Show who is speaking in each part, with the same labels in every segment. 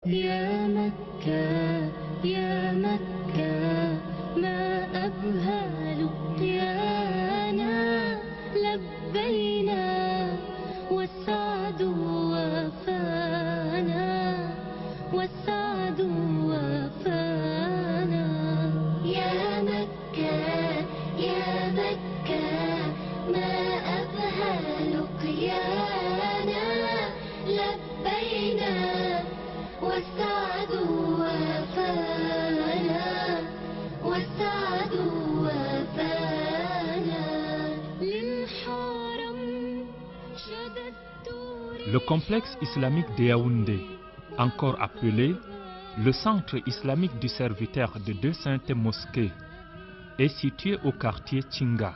Speaker 1: يا مكة يا مكة ما أبهى لقيانا لبينا والسعد وفانا والسعد وفانا يا مكة يا مكة ما أبهى لقيانا لبينا والسعد وفانا والسعد وفانا للحرم شددت.
Speaker 2: Le complexe islamique de Yaoundé, encore appelé le centre islamique du serviteur de deux saintes mosquées, est situé au quartier Tchinga.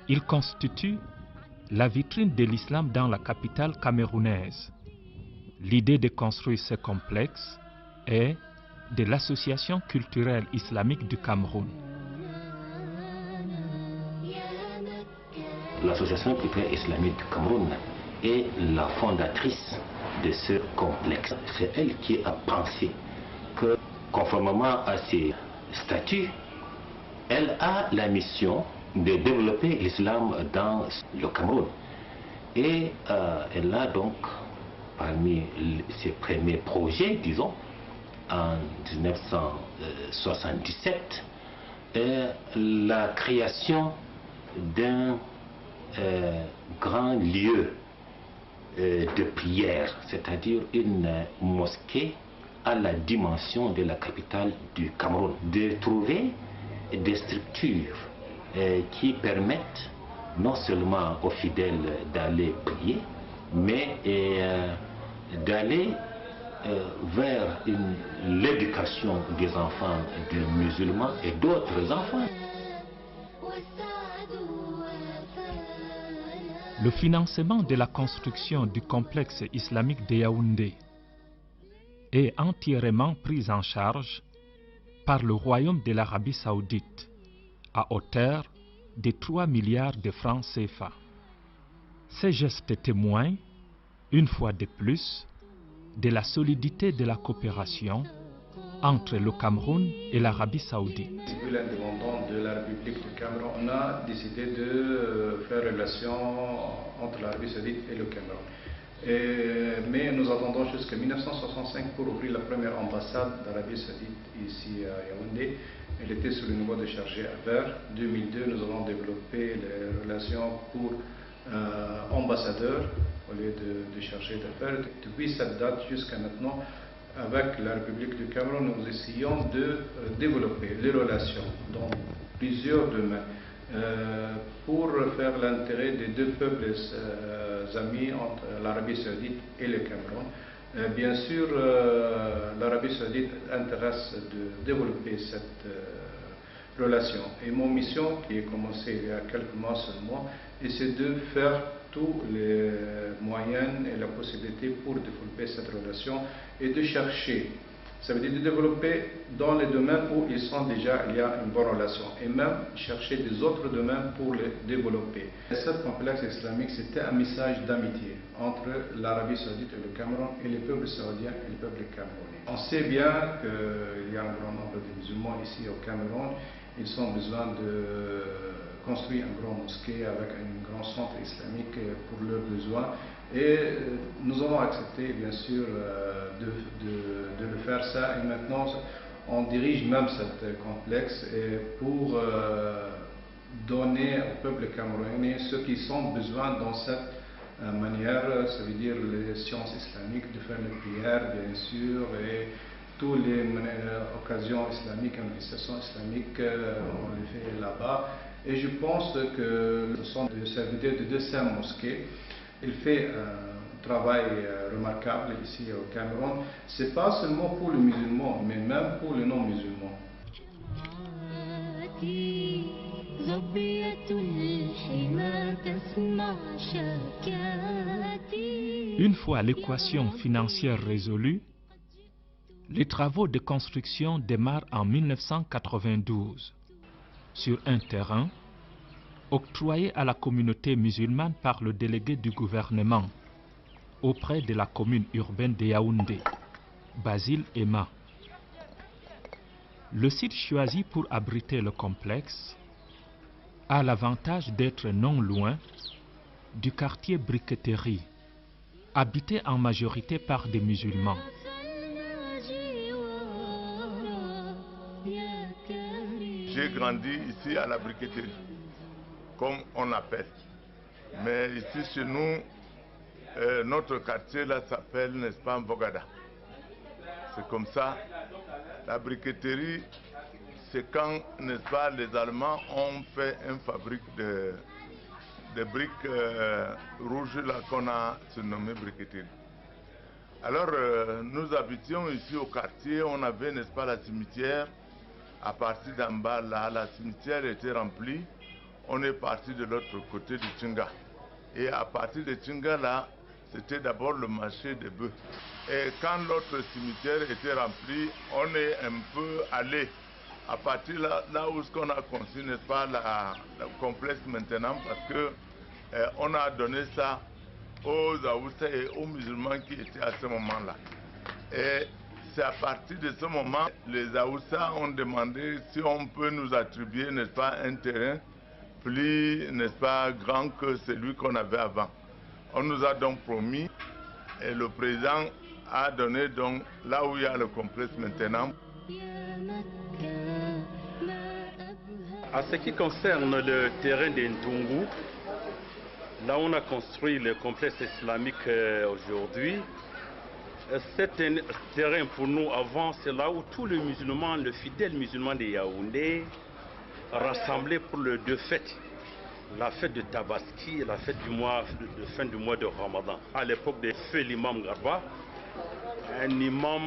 Speaker 2: Il constitue la vitrine de l'islam dans la capitale camerounaise. L'idée de construire ce complexe est de l'Association culturelle islamique du Cameroun.
Speaker 3: L'Association culturelle islamique du Cameroun est la fondatrice de ce complexe. C'est elle qui a pensé que, conformément à ses statuts, elle a la mission de développer l'islam dans le Cameroun. Et elle a donc, parmi ses premiers projets, disons, en 1977, la création d'un grand lieu de prière, c'est-à-dire une mosquée à la dimension de la capitale du Cameroun. De trouver des structures qui permettent non seulement aux fidèles d'aller prier, mais d'aller vers l'éducation des enfants des musulmans et d'autres enfants.
Speaker 2: Le financement de la construction du complexe islamique de Yaoundé est entièrement pris en charge par le Royaume de l'Arabie Saoudite à hauteur de 3 milliards de francs CFA. Ces gestes témoignent, une fois de plus, de la solidité de la coopération entre le Cameroun et l'Arabie Saoudite.
Speaker 4: Depuis l'indépendance de la République du Cameroun, on a décidé de faire relation entre l'Arabie Saoudite et le Cameroun. Mais nous attendons jusqu'en 1965 pour ouvrir la première ambassade d'Arabie Saoudite ici à Yaoundé. Elle était sous le niveau de chargé d'affaires. En 2002, nous avons développé les relations pour ambassadeurs au lieu de chargé d'affaires. Depuis cette date jusqu'à maintenant, avec la République du Cameroun, nous essayons de développer les relations dans plusieurs domaines pour faire l'intérêt des deux peuples amis entre l'Arabie Saoudite et le Cameroun. Bien sûr, l'Arabie Saoudite intéresse de développer cette relation. Et mon mission, qui a commencé il y a quelques mois seulement, c'est de faire tous les moyens et la possibilité pour développer cette relation et de chercher, ça veut dire de développer dans les domaines où il y a une bonne relation et même chercher des autres domaines pour les développer. Ce complexe islamique, c'était un message d'amitié entre l'Arabie Saoudite et le Cameroun et les peuples saoudiens et les peuples camerounais. On sait bien qu'il y a un grand nombre de musulmans ici au Cameroun. Ils ont besoin de construire un grand mosquée avec un grand centre islamique pour leurs besoins. Et nous avons accepté, bien sûr, de le faire ça. Et maintenant, on dirige même ce complexe pour donner au peuple camerounais ce qu'ils ont besoin dans cette manière, ça veut dire les sciences islamiques, de faire les prières, bien sûr, et toutes les occasions islamiques, manifestations islamiques, on les fait là-bas. Et je pense que le centre de serviteur de 200 mosquées, il fait un travail remarquable ici au Cameroun. Ce n'est pas seulement pour les musulmans, mais même pour les non-musulmans.
Speaker 2: Une fois l'équation financière résolue, les travaux de construction démarrent en 1992 sur un terrain octroyé à la communauté musulmane par le délégué du gouvernement auprès de la commune urbaine de Yaoundé. Basile Emma. Le site choisi pour abriter le complexe a l'avantage d'être non loin du quartier Briqueterie, habité en majorité par des musulmans.
Speaker 5: J'ai grandi ici à la Briqueterie, comme on appelle. Mais ici chez nous, notre quartier là s'appelle, n'est-ce pas, Mbogada. C'est comme ça. La Briqueterie, c'est quand, n'est-ce pas, les Allemands ont fait une fabrique de briques rouges là qu'on a surnommé Briqueterie. Alors nous habitions ici au quartier, on avait, n'est-ce pas, la cimetière. À partir d'en bas là, la cimetière était remplie. On est parti de l'autre côté du Tchinga. Et à partir de Tchinga là, c'était d'abord le marché des bœufs. Et quand l'autre cimetière était rempli, on est un peu allé à partir là où on a construit, n'est-ce pas, le complexe maintenant, parce que on a donné ça aux Aoussa et aux musulmans qui étaient à ce moment-là. Et c'est à partir de ce moment, les Aoussa ont demandé si on peut nous attribuer, n'est-ce pas, un terrain plus, n'est-ce pas, grand que celui qu'on avait avant. On nous a donc promis, et le président a donné donc là où il y a le complexe maintenant.
Speaker 6: En ce qui concerne le terrain de Ntungu, là où on a construit le complexe islamique aujourd'hui, cet terrain pour nous avant, c'est là où tous les musulmans, les fidèles musulmans de Yaoundé, rassemblés pour les deux fêtes. La fête de Tabaski et la fête de fin du mois de Ramadan. À l'époque de feu l'imam Garba, un imam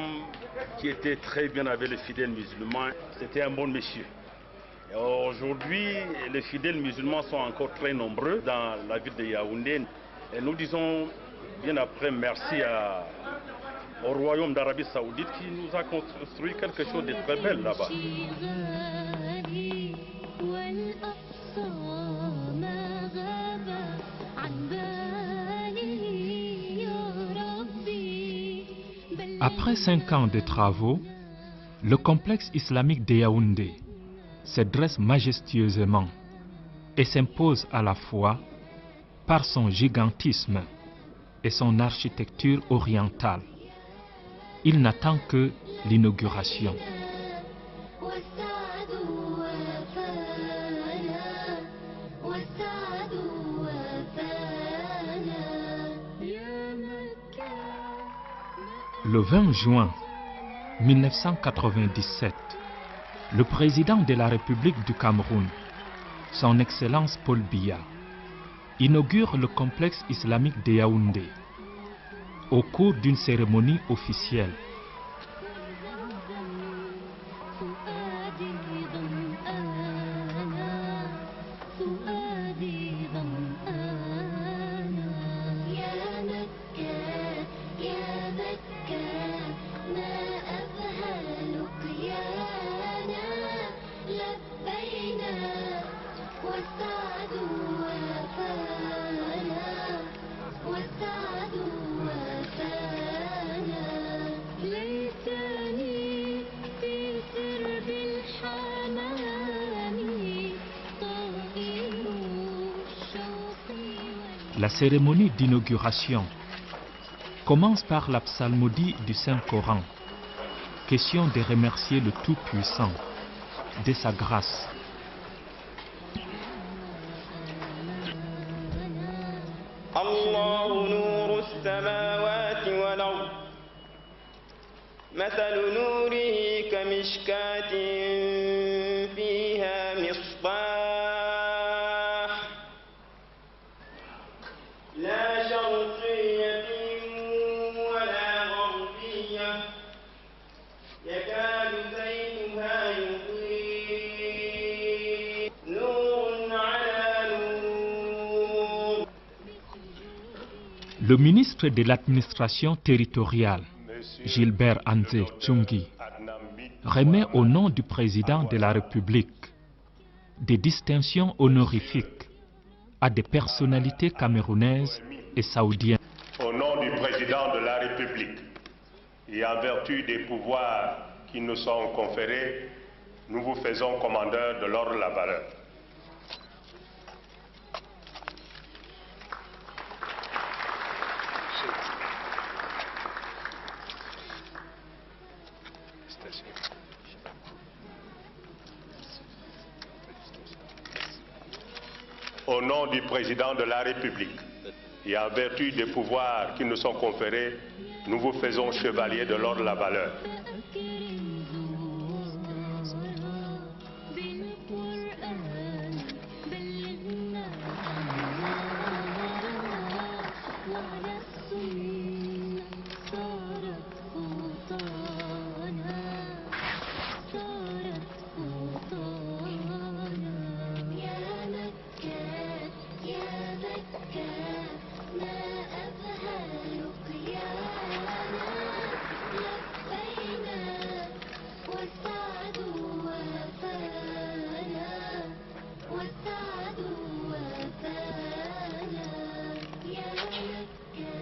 Speaker 6: qui était très bien avec les fidèles musulmans, c'était un bon monsieur. Aujourd'hui, les fidèles musulmans sont encore très nombreux dans la ville de Yaoundé. Et nous disons bien après merci au royaume d'Arabie Saoudite qui nous a construit quelque chose de très bel là-bas.
Speaker 2: Après 5 ans de travaux, le complexe islamique de Yaoundé se dresse majestueusement et s'impose à la fois par son gigantisme et son architecture orientale. Il n'attend que l'inauguration. Le 20 juin 1997, le président de la République du Cameroun, son Excellence Paul Biya, inaugure le complexe islamique de Yaoundé au cours d'une cérémonie officielle. La cérémonie d'inauguration commence par la psalmodie du Saint-Coran, question de remercier le Tout-Puissant de sa grâce.
Speaker 7: Allahu nuru as-samawati wal ard mathalu nurihi kamishkatin fiha misbah
Speaker 2: Le ministre de l'administration territoriale, Gilbert Anze Tchungi, remet au nom du président de la République des distinctions honorifiques à des personnalités camerounaises et saoudiennes.
Speaker 8: Au nom du président de la République, et en vertu des pouvoirs qui nous sont conférés, nous vous faisons commandeur de l'ordre de la valeur. Au nom du président de la République et en vertu des pouvoirs qui nous sont conférés, nous vous faisons chevalier de l'ordre de la valeur.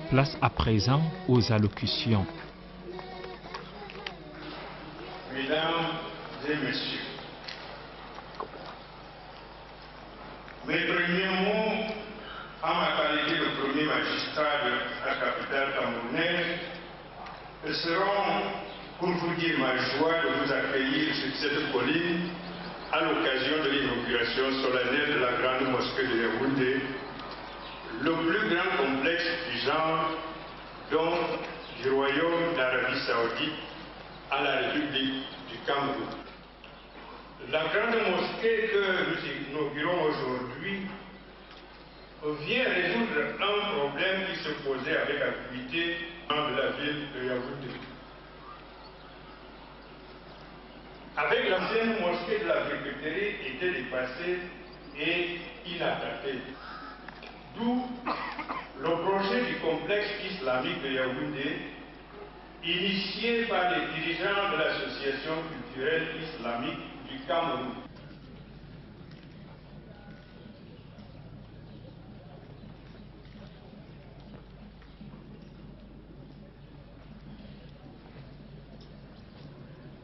Speaker 2: Place à présent aux allocutions.
Speaker 9: Mesdames et messieurs, mes premiers mots en ma qualité de premier magistrat de la capitale camerounaise seront pour vous dire ma joie de vous accueillir sur cette colline à l'occasion de l'inauguration solennelle de la grande mosquée de Yaoundé, le plus grand complexe du genre, donc du Royaume d'Arabie Saoudite à la République du Cameroun. La grande mosquée que nous inaugurons aujourd'hui vient résoudre un problème qui se posait avec acuité dans la ville de Yaoundé. Avec l'ancienne mosquée de la briqueterie était dépassée et inattaquée. D'où le projet du complexe islamique de Yaoundé, initié par les dirigeants de l'Association culturelle islamique du Cameroun.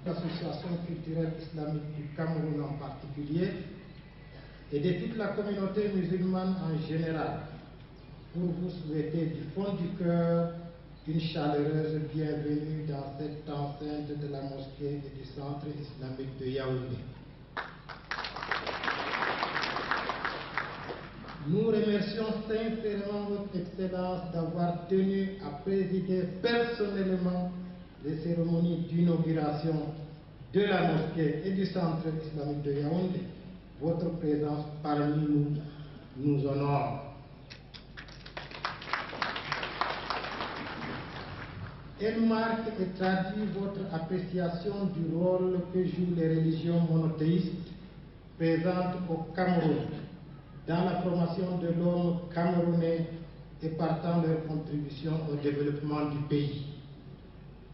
Speaker 10: L'Association culturelle islamique du Cameroun en particulier, et de toute la communauté musulmane en général, pour vous souhaiter du fond du cœur une chaleureuse bienvenue dans cette enceinte de la mosquée et du centre islamique de Yaoundé. Nous remercions sincèrement votre Excellence d'avoir tenu à présider personnellement les cérémonies d'inauguration de la mosquée et du centre islamique de Yaoundé. Votre présence parmi nous nous honore. Elle marque et traduit votre appréciation du rôle que jouent les religions monothéistes présentes au Cameroun dans la promotion de l'homme camerounais et partant leur contribution au développement du pays.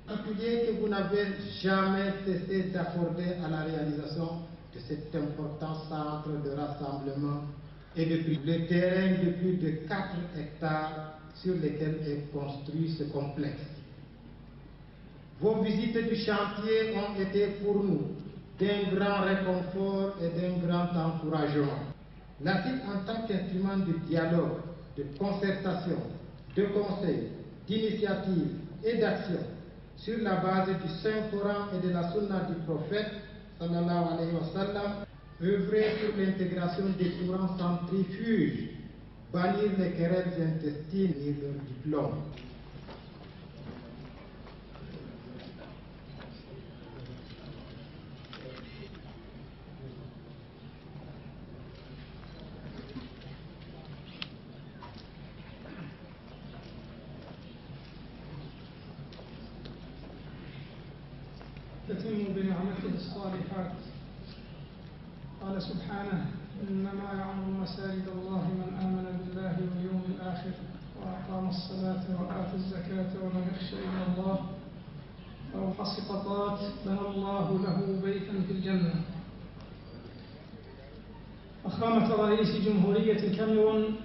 Speaker 10: En particulier que vous n'avez jamais cessé d'accorder à la réalisation de cet important centre de rassemblement et de le terrain de plus de 4 hectares sur lesquels est construit ce complexe. Vos visites du chantier ont été pour nous d'un grand réconfort et d'un grand encouragement. La CIT en tant qu'instrument de dialogue, de concertation, de conseil, d'initiative et d'action sur la base du Saint-Coran et de la Sunna du prophète, sallallahu alayhi wa sallam, œuvrer sur l'intégration des courants centrifuges, bannir les querelles intestines et leurs diplômes.
Speaker 11: تتم بنعمته الصالحات. قال سبحانه: إنما يعمر مساجد الله من آمن بالله واليوم الآخر وأقام الصلاة وآتى الزكاة ولم يخش إلا الله أو سقطات بنى الله له بيتا في الجنة. فخامة رئيس جمهورية الكاميرون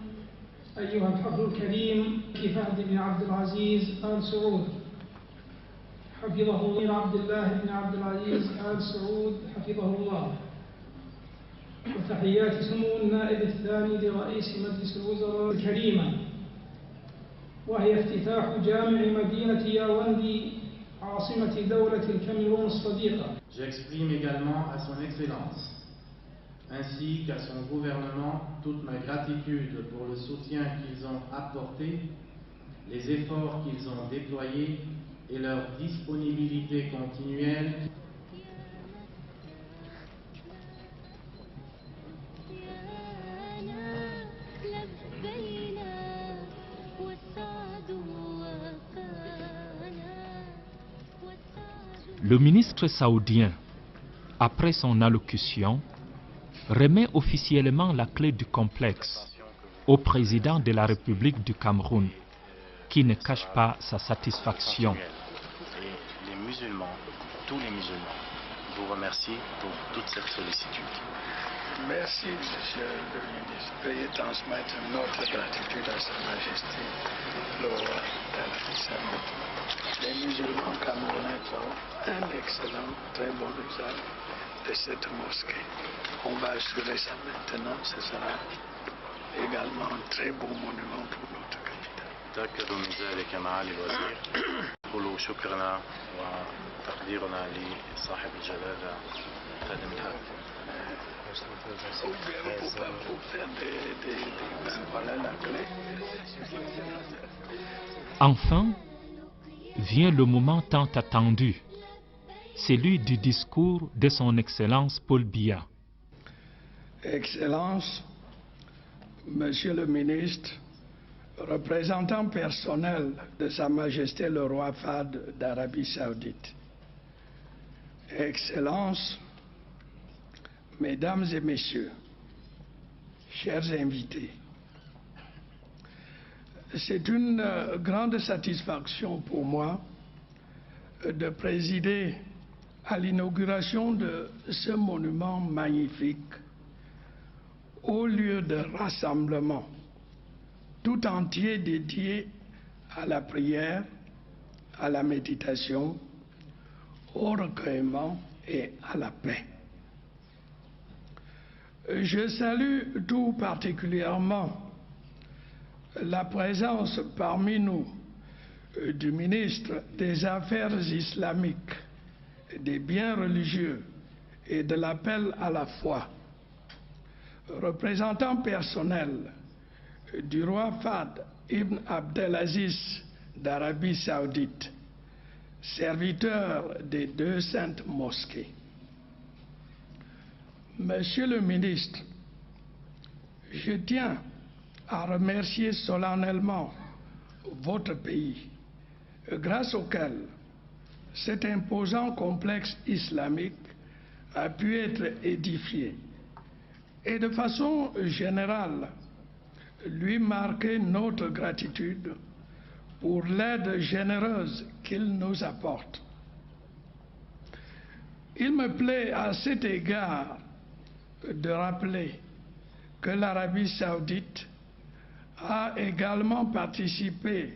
Speaker 11: أيها الحفل الكريم فهد بن عبد العزيز آل سعود، حفظه الله عبد الله بن عبد العزيز آل سعود حفظه الله، وتحيات سمو النائب الثاني لرئيس مجلس الوزراء الكريمة، وهي افتتاح جامع مدينة ياوندي عاصمة دولة الكاميرون الصديقة.
Speaker 12: J'exprime également à son Excellence ainsi qu'à son gouvernement toute ma gratitude pour le soutien qu'ils ont apporté, les efforts qu'ils ont déployés et leur disponibilité continuelle.
Speaker 2: Le ministre saoudien, après son allocution, remet officiellement la clé du complexe au président de la République du Cameroun, qui ne cache pas sa satisfaction.
Speaker 13: Et les musulmans, tous les musulmans, vous remercient pour toute cette sollicitude.
Speaker 14: Merci, monsieur le ministre. Veuillez transmettre notre gratitude à Sa Majesté le roi d'Arabie Saoudite. Les musulmans camerounais font un excellent, très bon usage de cette mosquée. On va assurer ça maintenant, ce sera également un très beau monument pour notre capitale.
Speaker 13: تأكدوا من ذلك معالي الوزير. قولوا شكرنا وتقديرنا لصاحب الجلالة خادم الحرم.
Speaker 2: Enfin, vient le moment tant attendu, celui du discours de son Excellence Paul Biya.
Speaker 14: Excellence, Monsieur le ministre, représentant personnel de Sa Majesté le roi Fahd d'Arabie Saoudite. Excellence, Mesdames et Messieurs, chers invités, c'est une grande satisfaction pour moi de présider à l'inauguration de ce monument magnifique, au lieu de rassemblement tout entier dédié à la prière, à la méditation, au recueillement et à la paix. Je salue tout particulièrement la présence parmi nous du ministre des Affaires islamiques, des biens religieux et de l'appel à la foi, représentant personnel du roi Fahd ibn Abdelaziz d'Arabie Saoudite, serviteur des deux saintes mosquées. Monsieur le ministre, je tiens à remercier solennellement votre pays, grâce auquel cet imposant complexe islamique a pu être édifié et de façon générale lui marquer notre gratitude pour l'aide généreuse qu'il nous apporte. Il me plaît à cet égard de rappeler que l'Arabie Saoudite a également participé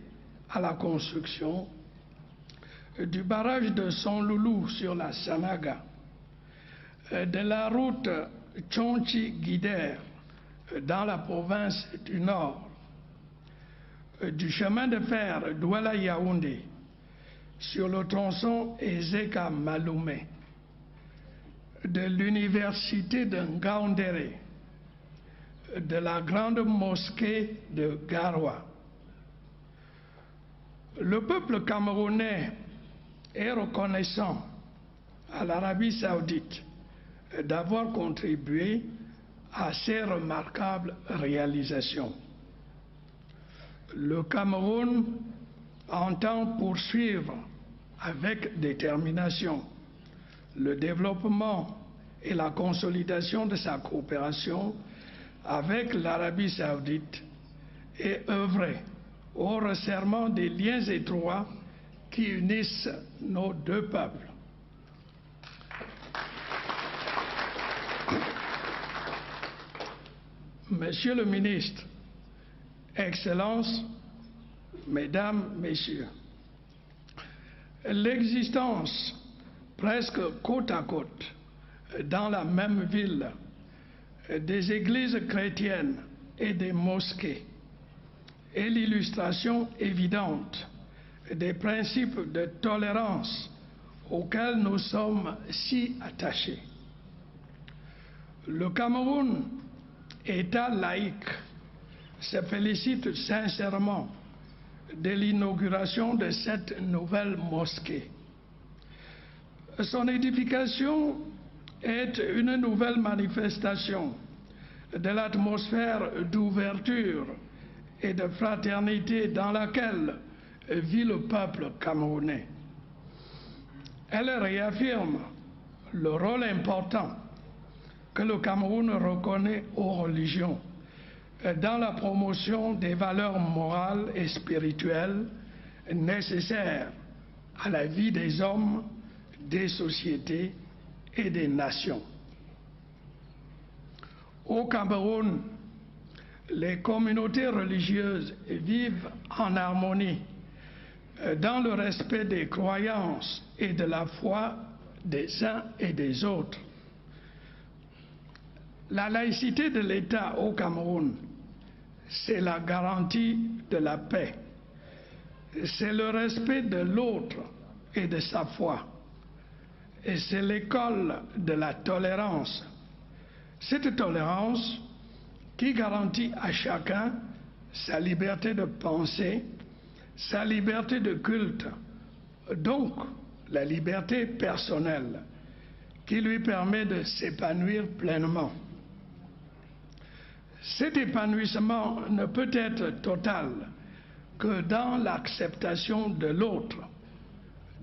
Speaker 14: à la construction du barrage de Son Loulou sur la Sanaga, de la route Tchonchi-Guider dans la province du Nord, du chemin de fer Douala-Yaoundé sur le tronçon Ezeka-Maloumé, de l'université de Ngaoundéré, de la grande mosquée de Garoua. Le peuple camerounais est reconnaissant à l'Arabie Saoudite d'avoir contribué à ces remarquables réalisations. Le Cameroun entend poursuivre avec détermination le développement et la consolidation de sa coopération avec l'Arabie Saoudite et œuvrer au resserrement des liens étroits qui unissent nos deux peuples. Monsieur le ministre, Excellences, Mesdames, Messieurs,
Speaker 10: l'existence presque côte à côte dans la même ville des églises chrétiennes et des mosquées est l'illustration évidente des principes de tolérance auxquels nous sommes si attachés. Le Cameroun, État laïque, se félicite sincèrement de l'inauguration de cette nouvelle mosquée. Son édification est une nouvelle manifestation de l'atmosphère d'ouverture et de fraternité dans laquelle vit le peuple camerounais. Elle réaffirme le rôle important que le Cameroun reconnaît aux religions dans la promotion des valeurs morales et spirituelles nécessaires à la vie des hommes, des sociétés et des nations. Au Cameroun, les communautés religieuses vivent en harmonie dans le respect des croyances et de la foi des uns et des autres. La laïcité de l'État au Cameroun, c'est la garantie de la paix, c'est le respect de l'autre et de sa foi, et c'est l'école de la tolérance. Cette tolérance qui garantit à chacun sa liberté de penser, sa liberté de culte, donc la liberté personnelle qui lui permet de s'épanouir pleinement. Cet épanouissement ne peut être total que dans l'acceptation de l'autre,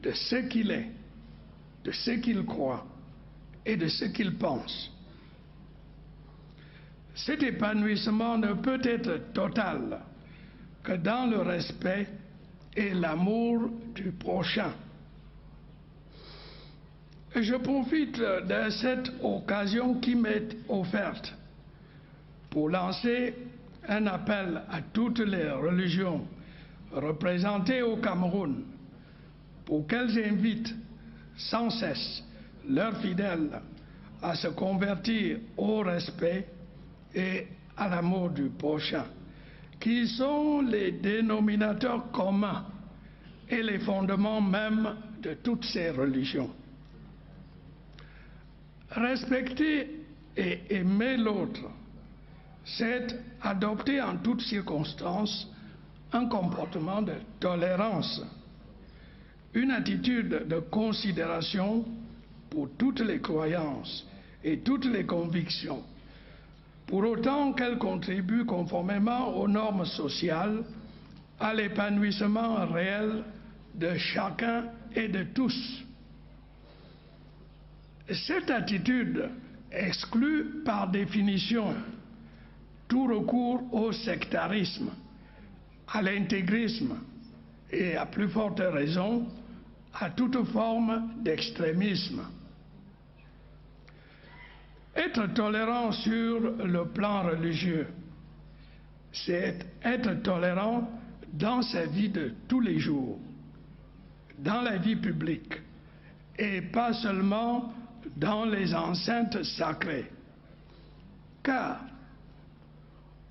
Speaker 10: de ce qu'il est, de ce qu'il croit et de ce qu'il pense. Cet épanouissement ne peut être total que dans le respect et l'amour du prochain. Je profite de cette occasion qui m'est offerte pour lancer un appel à toutes les religions représentées au Cameroun pour qu'elles invitent sans cesse leurs fidèles à se convertir au respect et à l'amour du prochain, qui sont les dénominateurs communs et les fondements même de toutes ces religions. Respecter et aimer l'autre, c'est adopter en toutes circonstances un comportement de tolérance, une attitude de considération pour toutes les croyances et toutes les convictions, pour autant qu'elles contribuent conformément aux normes sociales à l'épanouissement réel de chacun et de tous. Cette attitude exclut par définition tout recours au sectarisme, à l'intégrisme et, à plus forte raison, à toute forme d'extrémisme. Être tolérant sur le plan religieux, c'est être tolérant dans sa vie de tous les jours, dans la vie publique, et pas seulement dans les enceintes sacrées. Car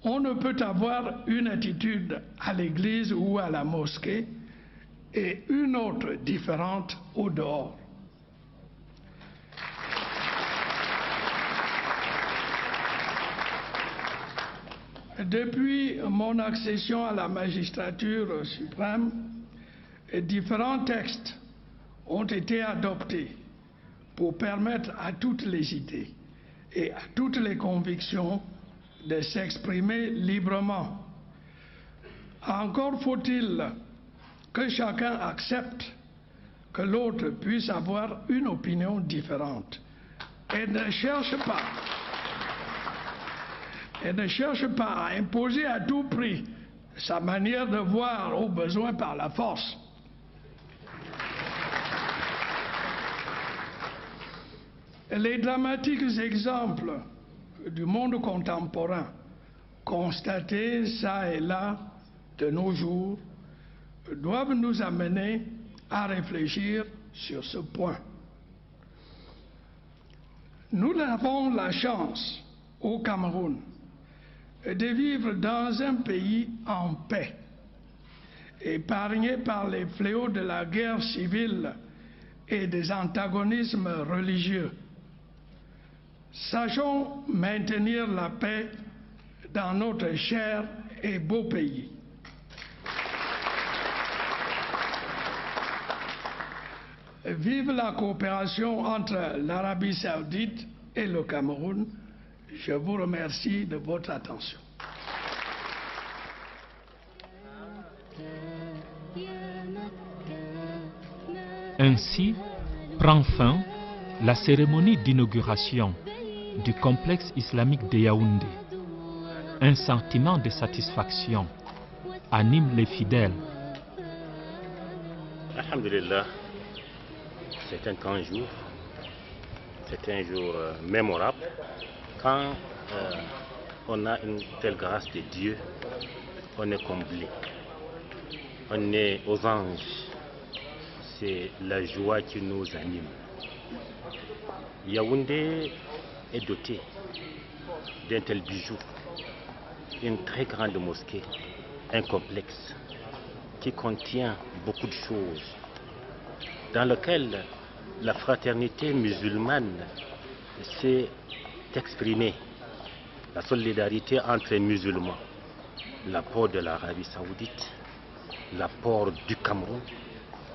Speaker 10: on ne peut avoir une attitude à l'église ou à la mosquée et une autre différente au dehors. Depuis mon accession à la magistrature suprême, différents textes ont été adoptés pour permettre à toutes les idées et à toutes les convictions de s'exprimer librement. Encore faut-il que chacun accepte que l'autre puisse avoir une opinion différente et ne cherche pas à imposer à tout prix sa manière de voir au besoin par la force. Les dramatiques exemples du monde contemporain constatés çà et là de nos jours doivent nous amener
Speaker 14: à réfléchir sur ce point. Nous avons la chance au Cameroun de vivre dans un pays en paix, épargné par les fléaux de la guerre civile et des antagonismes religieux. Sachons maintenir la paix dans notre cher et beau pays. Vive la coopération entre l'Arabie Saoudite et le Cameroun. Je vous remercie de votre attention.
Speaker 2: Ainsi prend fin la cérémonie d'inauguration du complexe islamique de Yaoundé. Un sentiment de satisfaction anime les fidèles.
Speaker 3: Alhamdulillah, c'est un grand jour, c'est un jour mémorable. Quand on a une telle grâce de Dieu, on est comblé, on est aux anges, c'est la joie qui nous anime. Yaoundé est doté d'un tel bijou, une très grande mosquée, un complexe qui contient beaucoup de choses, dans lequel la fraternité musulmane s'est exprimée, la solidarité entre les musulmans, l'apport de l'Arabie Saoudite, l'apport du Cameroun,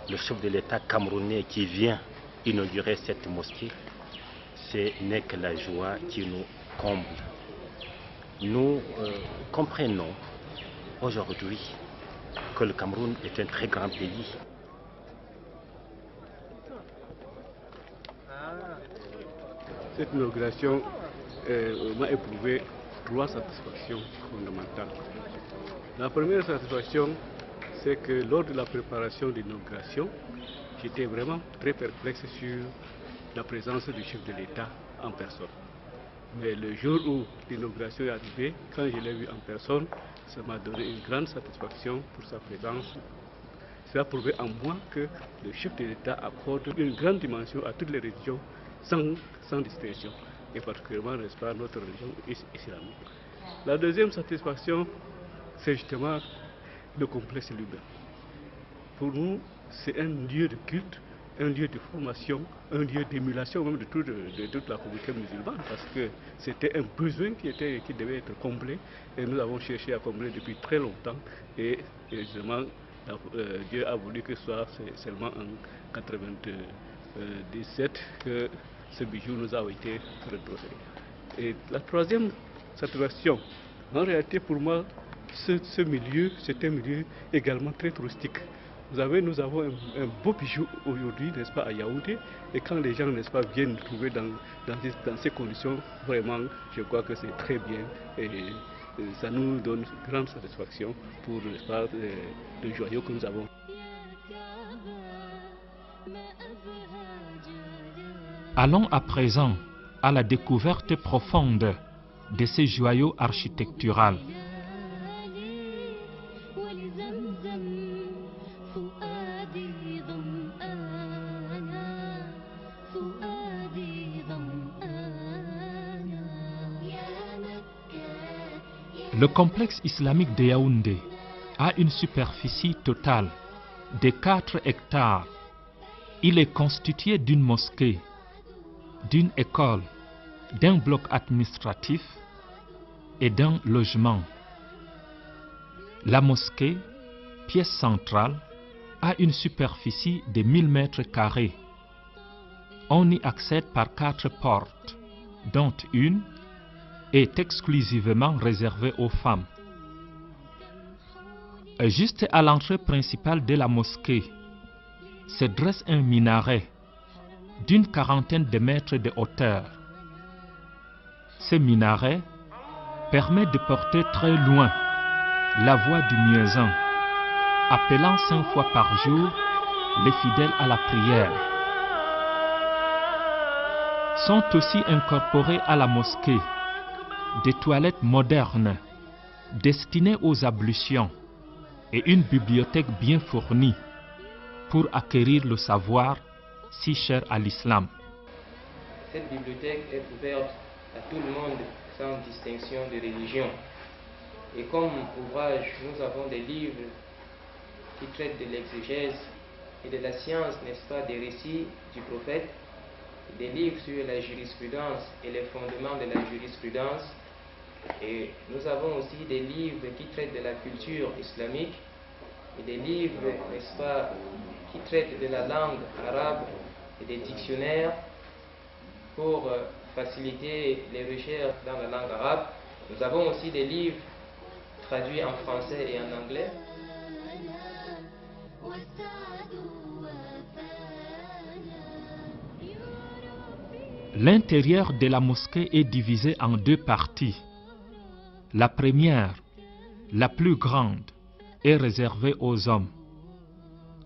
Speaker 3: le chef de l'État camerounais qui vient inaugurer cette mosquée. Ce n'est que la joie qui nous comble. Nous comprenons aujourd'hui que le Cameroun est un très grand pays.
Speaker 15: Cette inauguration m'a éprouvé 3 satisfactions fondamentales. La première satisfaction, c'est que lors de la préparation de l'inauguration, j'étais vraiment très perplexe sur la présence du chef de l'État en personne. Mais le jour où l'inauguration est arrivée, quand je l'ai vu en personne, ça m'a donné une grande satisfaction pour sa présence. Ça a prouvé en moi que le chef de l'État accorde une grande dimension à toutes les religions sans distinction, et particulièrement, n'est-ce pas, notre religion islamique. La deuxième satisfaction, c'est justement le complexe lui-même. Pour nous, c'est un lieu de culte, un lieu de formation, un lieu d'émulation même de toute la communauté musulmane, parce que c'était un besoin qui devait être comblé, et nous avons cherché à combler depuis très longtemps, et justement, Dieu a voulu que ce soit seulement en 1997 que ce bijou nous a été redonné. Et la troisième satisfaction, en réalité pour moi, ce milieu, c'est un milieu également très touristique. Nous avons un beau bijou aujourd'hui, n'est-ce pas, à Yaoundé, et quand les gens, n'est-ce pas, viennent trouver dans ces conditions, vraiment, je crois que c'est très bien, et ça nous donne grande satisfaction pour, n'est-ce pas, le joyau que nous avons.
Speaker 2: Allons à présent à la découverte profonde de ces joyaux architecturaux. Le complexe islamique de Yaoundé a une superficie totale de 4 hectares. Il est constitué d'une mosquée, d'une école, d'un bloc administratif et d'un logement. La mosquée, pièce centrale, a une superficie de 1000 mètres carrés. On y accède par 4 portes, dont une est exclusivement réservée aux femmes. Juste à l'entrée principale de la mosquée se dresse un minaret d'une 40aine de mètres de hauteur. Ce minaret permet de porter très loin la voix du muezzin, appelant 5 fois par jour les fidèles à la prière. Sont aussi incorporés à la mosquée des toilettes modernes destinées aux ablutions et une bibliothèque bien fournie pour acquérir le savoir si cher à l'islam.
Speaker 16: Cette bibliothèque est ouverte à tout le monde sans distinction de religion. Et comme ouvrage, nous avons des livres qui traitent de l'exégèse et de la science, n'est-ce pas, des récits du prophète, des livres sur la jurisprudence et les fondements de la jurisprudence. Et nous avons aussi des livres qui traitent de la culture islamique et des livres, n'est-ce pas, qui traitent de la langue arabe et des dictionnaires pour faciliter les recherches dans la langue arabe. Nous avons aussi des livres traduits en français et en anglais.
Speaker 2: L'intérieur de la mosquée est divisé en deux parties. La première, la plus grande, est réservée aux hommes.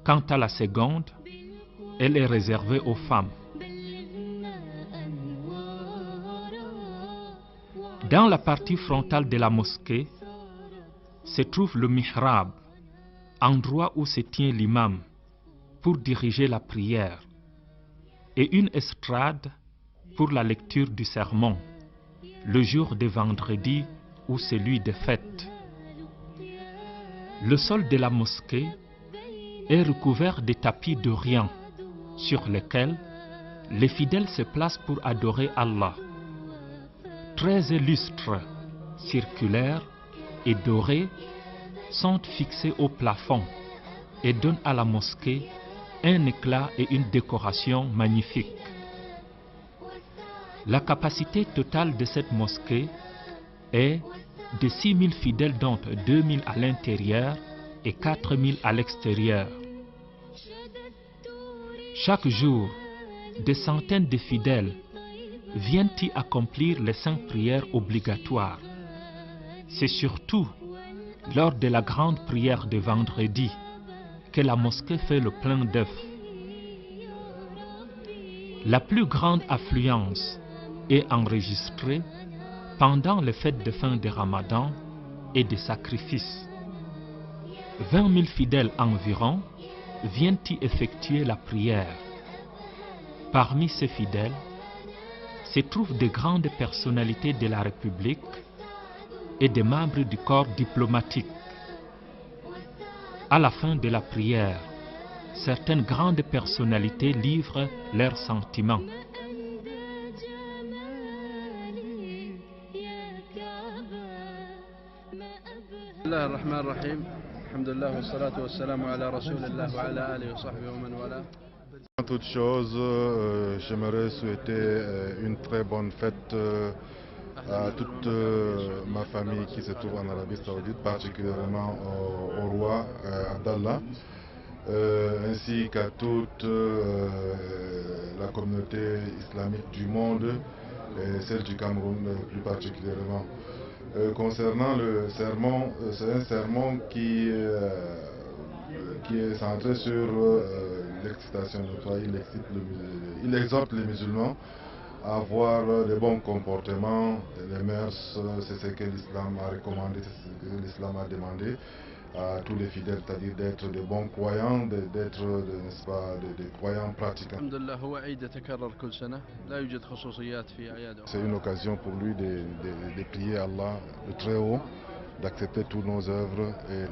Speaker 2: Quant à la seconde, elle est réservée aux femmes. Dans la partie frontale de la mosquée se trouve le mihrab, endroit où se tient l'imam pour diriger la prière, et une estrade pour la lecture du sermon, le jour de vendredi ou celui de fête. Le sol de la mosquée est recouvert de tapis d'Orient sur lesquels les fidèles se placent pour adorer Allah. 13 lustres circulaires et dorés sont fixés au plafond et donnent à la mosquée un éclat et une décoration magnifiques. La capacité totale de cette mosquée est de 6 000 fidèles, dont 2 000 à l'intérieur et 4 000 à l'extérieur. Chaque jour, des centaines de fidèles viennent y accomplir les 5 prières obligatoires. C'est surtout lors de la grande prière de vendredi que la mosquée fait le plein d'œufs. La plus grande affluence est enregistrée pendant les fêtes de fin de Ramadan et des sacrifices. 20 000 fidèles environ viennent y effectuer la prière. Parmi ces fidèles se trouvent de grandes personnalités de la République et des membres du corps diplomatique. À la fin de la prière, certaines grandes personnalités livrent leurs sentiments.
Speaker 17: En toute chose, j'aimerais souhaiter une très bonne fête à toute ma famille qui se trouve en Arabie Saoudite, particulièrement au roi Abdallah, ainsi qu'à toute la communauté islamique du monde, et celle du Cameroun plus particulièrement. Concernant le sermon, c'est un sermon qui est centré sur l'excitation de toi. Il exhorte les musulmans à avoir de bons comportements, les mœurs, c'est ce que l'islam a recommandé, c'est ce que l'islam a demandé à tous les fidèles, c'est-à-dire d'être de bons croyants, d'être, n'est-ce pas, des croyants pratiquants. C'est une occasion pour lui de prier Allah, le Très-Haut, d'accepter toutes nos œuvres et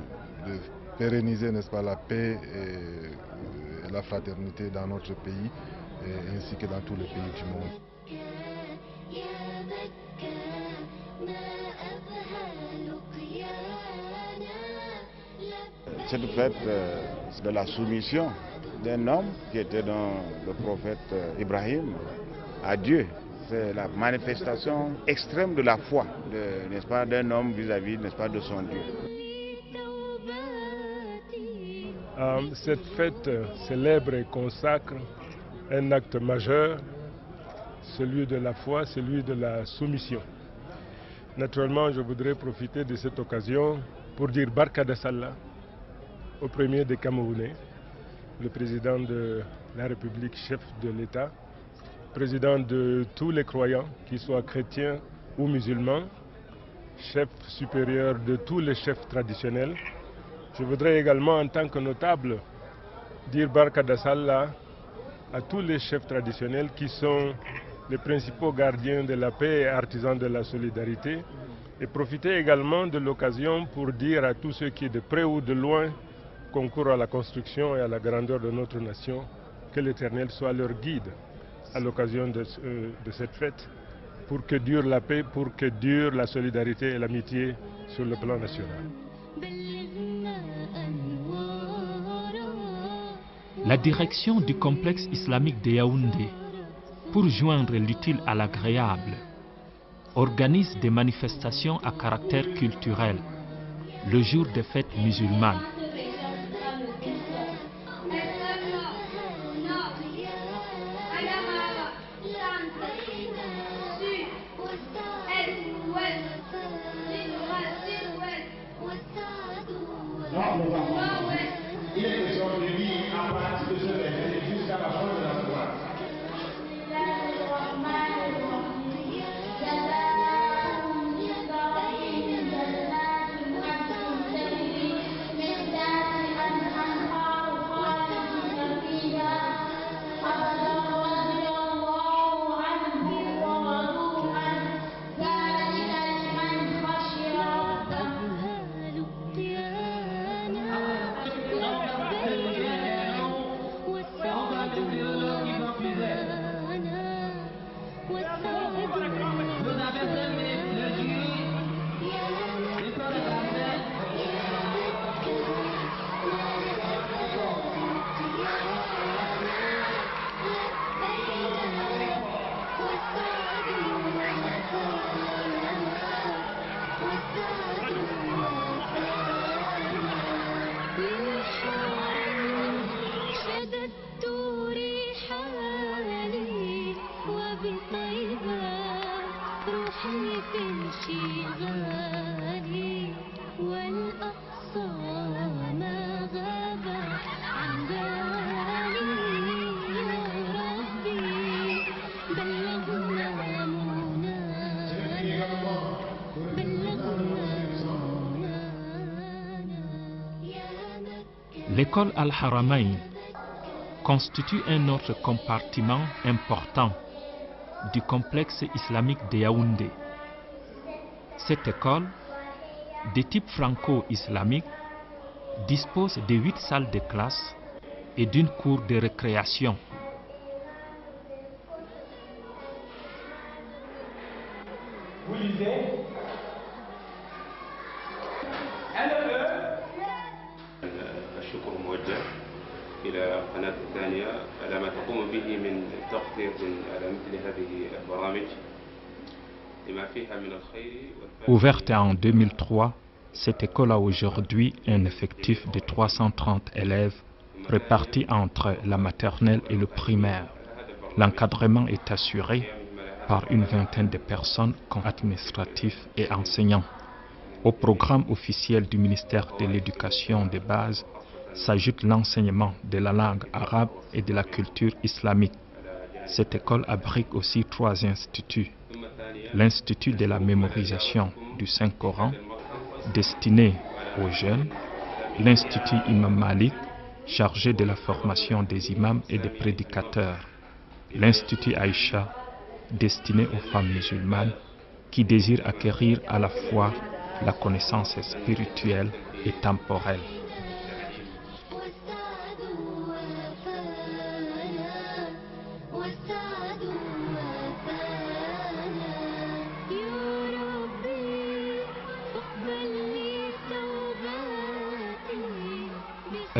Speaker 17: de pérenniser, n'est-ce pas, la paix et la fraternité dans notre pays et ainsi que dans tous les pays du monde.
Speaker 18: Cette fête de la soumission d'un homme qui était dans le prophète Ibrahim à Dieu. C'est la manifestation extrême de la foi, n'est-ce pas, d'un homme vis-à-vis, n'est-ce pas, de son Dieu.
Speaker 19: Cette fête célèbre et consacre un acte majeur, celui de la foi, celui de la soumission. Naturellement, je voudrais profiter de cette occasion pour dire Barka da Sallah au premier des Camerounais, le président de la République, chef de l'État, président de tous les croyants, qu'ils soient chrétiens ou musulmans, chef supérieur de tous les chefs traditionnels. Je voudrais également, en tant que notable, dire Barka da Sallah à tous les chefs traditionnels qui sont les principaux gardiens de la paix et artisans de la solidarité, et profiter également de l'occasion pour dire à tous ceux qui, de près ou de loin, concourent à la construction et à la grandeur de notre nation, que l'Éternel soit leur guide à l'occasion de cette fête, pour que dure la paix, pour que dure la solidarité et l'amitié sur le plan national.
Speaker 2: La direction du complexe islamique de Yaoundé, pour joindre l'utile à l'agréable, organise des manifestations à caractère culturel le jour des fêtes musulmanes. L'école Al-Haramain constitue un autre compartiment important du complexe islamique de Yaoundé. Cette école, de type franco-islamique, dispose de 8 salles de classe et d'une cour de récréation.
Speaker 20: الشكر موجه إلى قناة الثانية على ما تقوم به من تغطية على مثل هذه البرامج لما فيها من الخير.
Speaker 2: Ouverte en 2003, cette école a aujourd'hui un effectif de 330 élèves répartis entre la maternelle et le primaire. L'encadrement est assuré par une vingtaine de personnes comme administratifs et enseignants. Au programme officiel du ministère de l'Éducation de base s'ajoute l'enseignement de la langue arabe et de la culture islamique. Cette école abrite aussi 3 instituts. L'Institut de la mémorisation du Saint-Coran, destiné aux jeunes, l'Institut Imam Malik, chargé de la formation des imams et des prédicateurs, l'Institut Aïcha, destiné aux femmes musulmanes qui désirent acquérir à la fois la connaissance spirituelle et temporelle.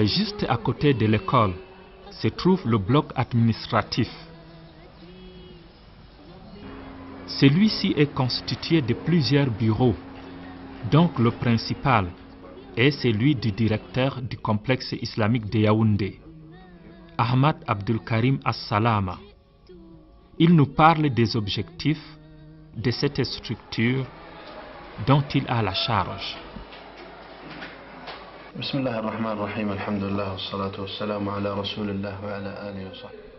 Speaker 2: Juste à côté de l'école se trouve le bloc administratif. Celui-ci est constitué de plusieurs bureaux, donc le principal est celui du directeur du complexe islamique de Yaoundé, Ahmad Abdul Karim As-Salama. Il nous parle des objectifs de cette structure dont il a la charge.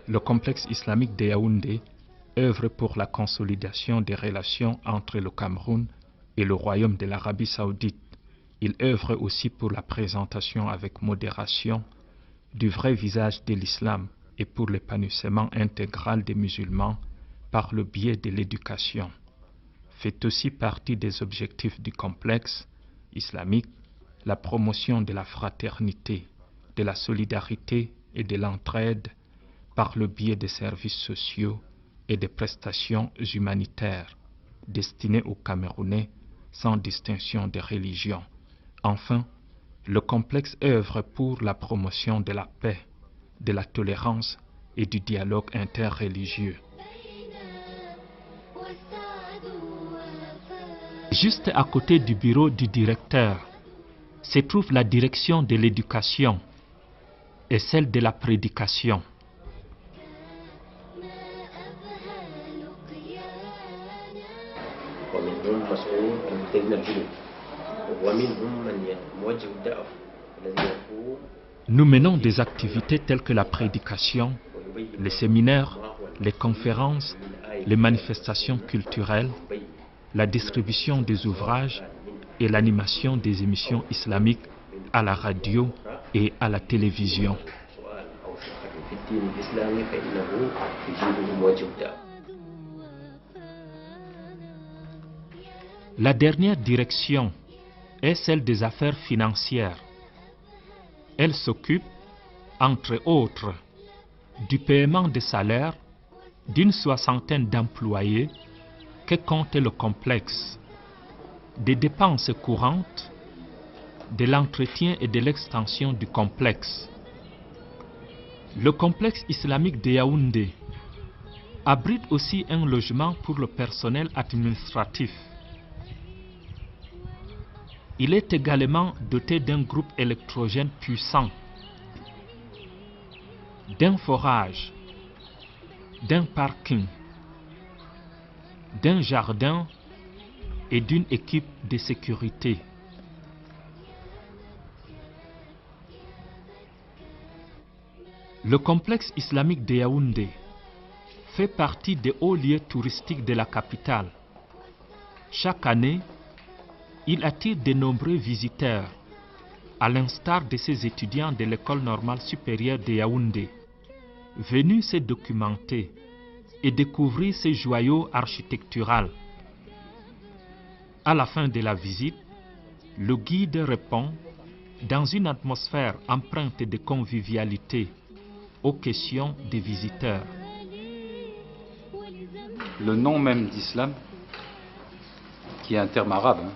Speaker 2: Le complexe islamique de Yaoundé œuvre pour la consolidation des relations entre le Cameroun et le Royaume de l'Arabie Saoudite. Il œuvre aussi pour la présentation avec modération du vrai visage de l'islam et pour l'épanouissement intégral des musulmans par le biais de l'éducation, fait aussi partie des objectifs du complexe islamique, la promotion de la fraternité, de la solidarité et de l'entraide par le biais des services sociaux et des prestations humanitaires destinées aux Camerounais sans distinction de religion. Enfin, le complexe œuvre pour la promotion de la paix, de la tolérance et du dialogue interreligieux. Juste à côté du bureau du directeur se trouve la direction de l'éducation et celle de la prédication. Nous menons des activités telles que la prédication, les séminaires, les conférences, les manifestations culturelles, la distribution des ouvrages et l'animation des émissions islamiques à la radio et à la télévision. La dernière direction est celle des affaires financières. Elle s'occupe, entre autres, du paiement des salaires d'une 60aine d'employés que compte le complexe, des dépenses courantes, de l'entretien et de l'extension du complexe. Le complexe islamique de Yaoundé abrite aussi un logement pour le personnel administratif. Il est également doté d'un groupe électrogène puissant, d'un forage, d'un parking, d'un jardin et d'une équipe de sécurité. Le complexe islamique de Yaoundé fait partie des hauts lieux touristiques de la capitale. Chaque année, il attire de nombreux visiteurs, à l'instar de ces étudiants de l'école normale supérieure de Yaoundé, venus se documenter et découvrir ces joyaux architecturaux. À la fin de la visite, le guide répond, dans une atmosphère empreinte de convivialité, aux questions des visiteurs.
Speaker 21: Le nom même d'islam, qui est un terme arabe,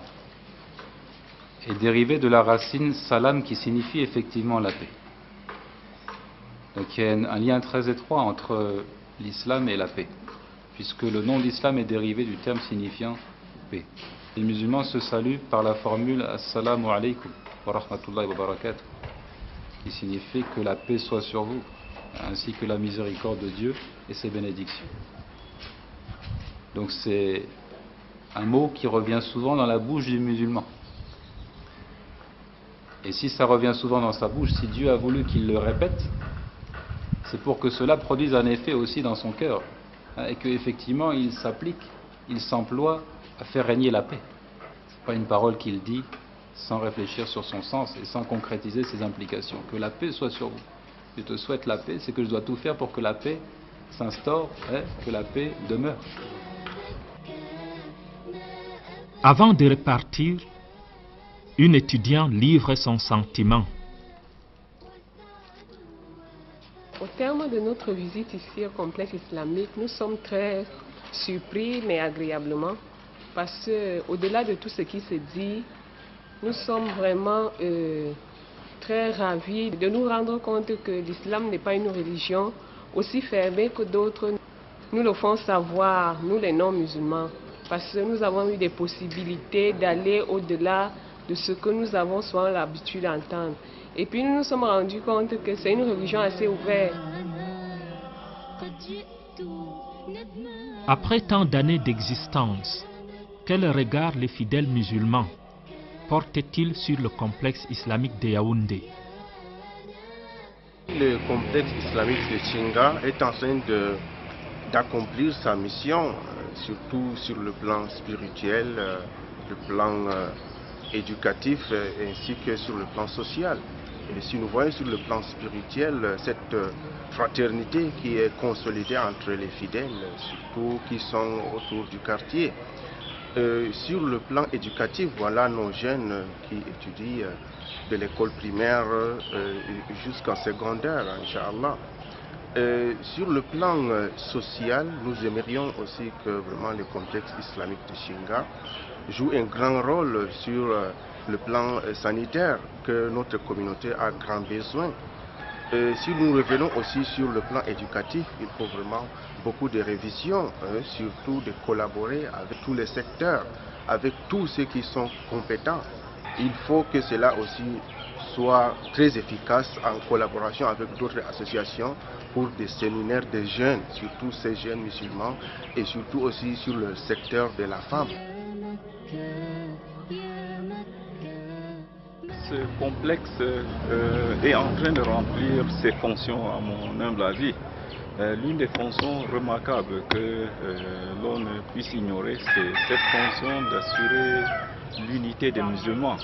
Speaker 21: est dérivé de la racine salam qui signifie effectivement la paix. Donc il y a un lien très étroit entre l'islam et la paix, puisque le nom d'islam est dérivé du terme signifiant paix. Les musulmans se saluent par la formule Assalamu alaikum wa rahmatullahi wa barakatuh, qui signifie que la paix soit sur vous, ainsi que la miséricorde de Dieu et ses bénédictions. Donc c'est un mot qui revient souvent dans la bouche du musulman. Et si ça revient souvent dans sa bouche, si Dieu a voulu qu'il le répète, c'est pour que cela produise un effet aussi dans son cœur, et qu'effectivement il s'applique, il s'emploie à faire régner la paix. Ce n'est pas une parole qu'il dit sans réfléchir sur son sens et sans concrétiser ses implications. Que la paix soit sur vous. Je te souhaite la paix, c'est que je dois tout faire pour que la paix s'instaure, que la paix demeure.
Speaker 2: Avant de repartir, un étudiant livre son sentiment.
Speaker 22: Au terme de notre visite ici au complexe islamique, nous sommes très surpris mais agréablement parce qu'au-delà de tout ce qui se dit, nous sommes vraiment très ravis de nous rendre compte que l'islam n'est pas une religion aussi fermée que d'autres nous le font savoir, nous les non-musulmans, parce que nous avons eu des possibilités d'aller au-delà de ce que nous avons souvent l'habitude d'entendre. Et puis nous nous sommes rendus compte que c'est une religion assez ouverte.
Speaker 2: Après tant d'années d'existence, quel regard les fidèles musulmans portent-ils sur le complexe islamique de Yaoundé?
Speaker 23: Le complexe islamique de Tchinga est en train d'accomplir sa mission, surtout sur le plan spirituel, le plan éducatif ainsi que sur le plan social. Et si nous voyons sur le plan spirituel cette fraternité qui est consolidée entre les fidèles, surtout qui sont autour du quartier. Sur le plan éducatif, voilà nos jeunes qui étudient de l'école primaire jusqu'en secondaire, Inch'Allah. Sur le plan social, nous aimerions aussi que vraiment le complexe islamique de Chinga joue un grand rôle sur le plan sanitaire que notre communauté a grand besoin. Si nous revenons aussi sur le plan éducatif, il faut vraiment beaucoup de révisions, surtout de collaborer avec tous les secteurs, avec tous ceux qui sont compétents. Il faut que cela aussi soit très efficace en collaboration avec d'autres associations pour des séminaires de jeunes, surtout ces jeunes musulmans, et surtout aussi sur le secteur de la femme.
Speaker 1: Ce complexe est en train de remplir ses fonctions, à mon humble avis. L'une des fonctions remarquables que l'on ne puisse ignorer, c'est cette fonction d'assurer l'unité des musulmans.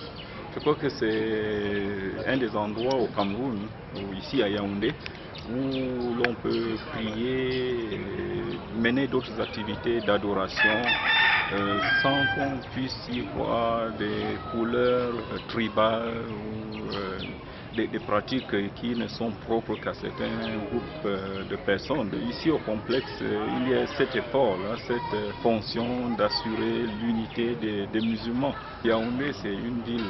Speaker 1: Je crois que c'est un des endroits au Cameroun, ou ici à Yaoundé, où l'on peut prier, mener d'autres activités d'adoration, sans qu'on puisse y voir des couleurs tribales ou des pratiques qui ne sont propres qu'à certains groupes de personnes. Ici au complexe, il y a cet effort-là, cette fonction d'assurer l'unité des musulmans. Yaoundé, c'est une ville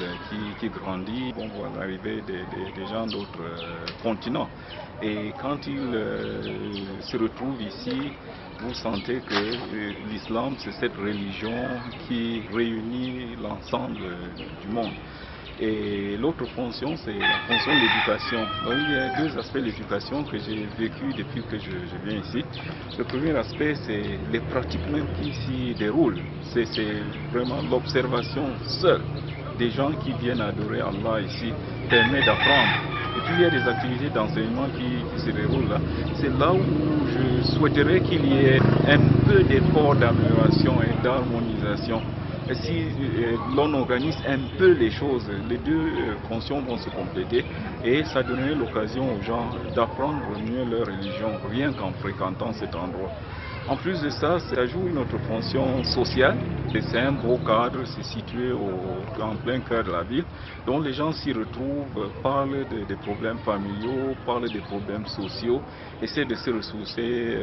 Speaker 1: qui grandit, on voit l'arrivée des gens d'autres continents. Et quand ils se retrouvent ici, vous sentez que l'islam, c'est cette religion qui réunit l'ensemble du monde. Et l'autre fonction, c'est la fonction de l'éducation. Donc il y a deux aspects de l'éducation que j'ai vécu depuis que je viens ici. Le premier aspect, c'est les pratiques même qui s'y déroulent. C'est vraiment l'observation seule des gens qui viennent adorer Allah ici, permet d'apprendre. Et puis il y a des activités d'enseignement qui se déroulent là. C'est là où je souhaiterais qu'il y ait un peu d'effort d'amélioration et d'harmonisation. Et si l'on organise un peu les choses, les deux fonctions vont se compléter et ça donnerait l'occasion aux gens d'apprendre mieux leur religion, rien qu'en fréquentant cet endroit. En plus de ça, ça joue une autre fonction sociale. C'est un beau cadre, c'est situé en plein cœur de la ville, dont les gens s'y retrouvent, parlent des problèmes familiaux, parlent des problèmes sociaux, essaient de se ressourcer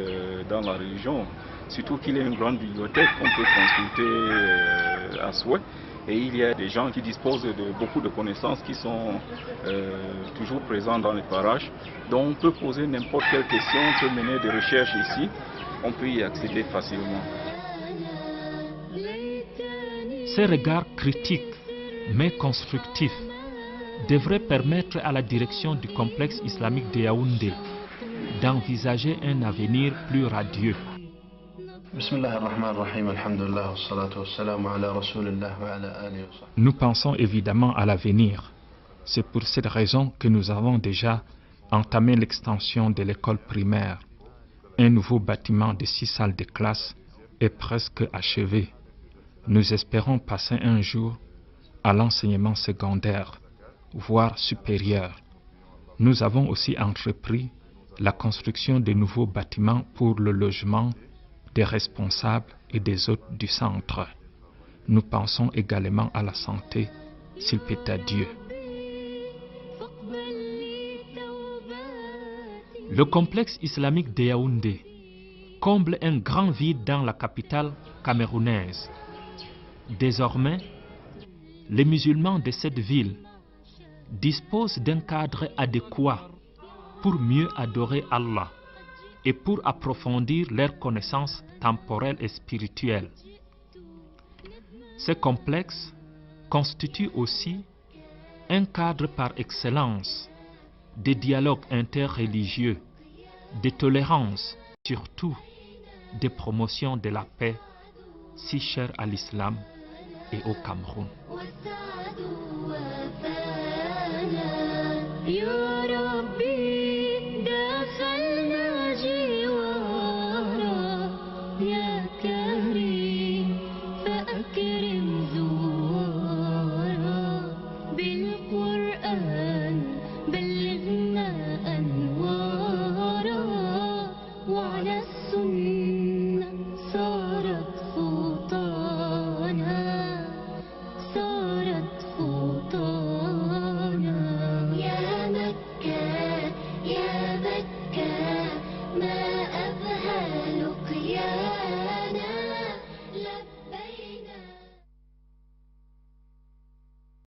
Speaker 1: dans la religion. Surtout qu'il y a une grande bibliothèque qu'on peut consulter à souhait. Et il y a des gens qui disposent de beaucoup de connaissances qui sont toujours présents dans les parages. Donc on peut poser n'importe quelle question, on peut mener des recherches ici, on peut y accéder facilement.
Speaker 2: Ces regards critiques, mais constructifs, devraient permettre à la direction du complexe islamique de Yaoundé d'envisager un avenir plus radieux. Nous pensons évidemment à l'avenir. C'est pour cette raison que nous avons déjà entamé l'extension de l'école primaire. Un nouveau bâtiment de 6 salles de classe est presque achevé. Nous espérons passer un jour à l'enseignement secondaire, voire supérieur. Nous avons aussi entrepris la construction de nouveaux bâtiments pour le logement des responsables et des hôtes du centre. Nous pensons également à la santé, s'il plaît à Dieu. Le complexe islamique de Yaoundé comble un grand vide dans la capitale camerounaise. Désormais, les musulmans de cette ville disposent d'un cadre adéquat pour mieux adorer Allah et pour approfondir leurs connaissances temporelles et spirituelles. Ce complexe constitue aussi un cadre par excellence de dialogue interreligieux, de tolérance, surtout de promotion de la paix si chère à l'islam et au Cameroun.